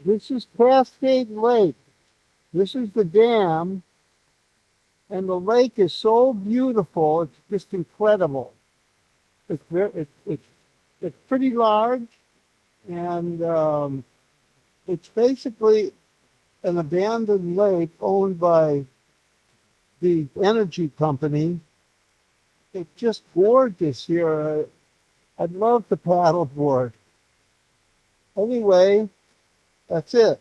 This is Cascade Lake. This is the dam, and the lake is so beautiful. It's just incredible. It's very, it's pretty large, and it's basically an abandoned lake owned by the energy company. It's just gorgeous here. I'd love to paddleboard. Anyway, that's it.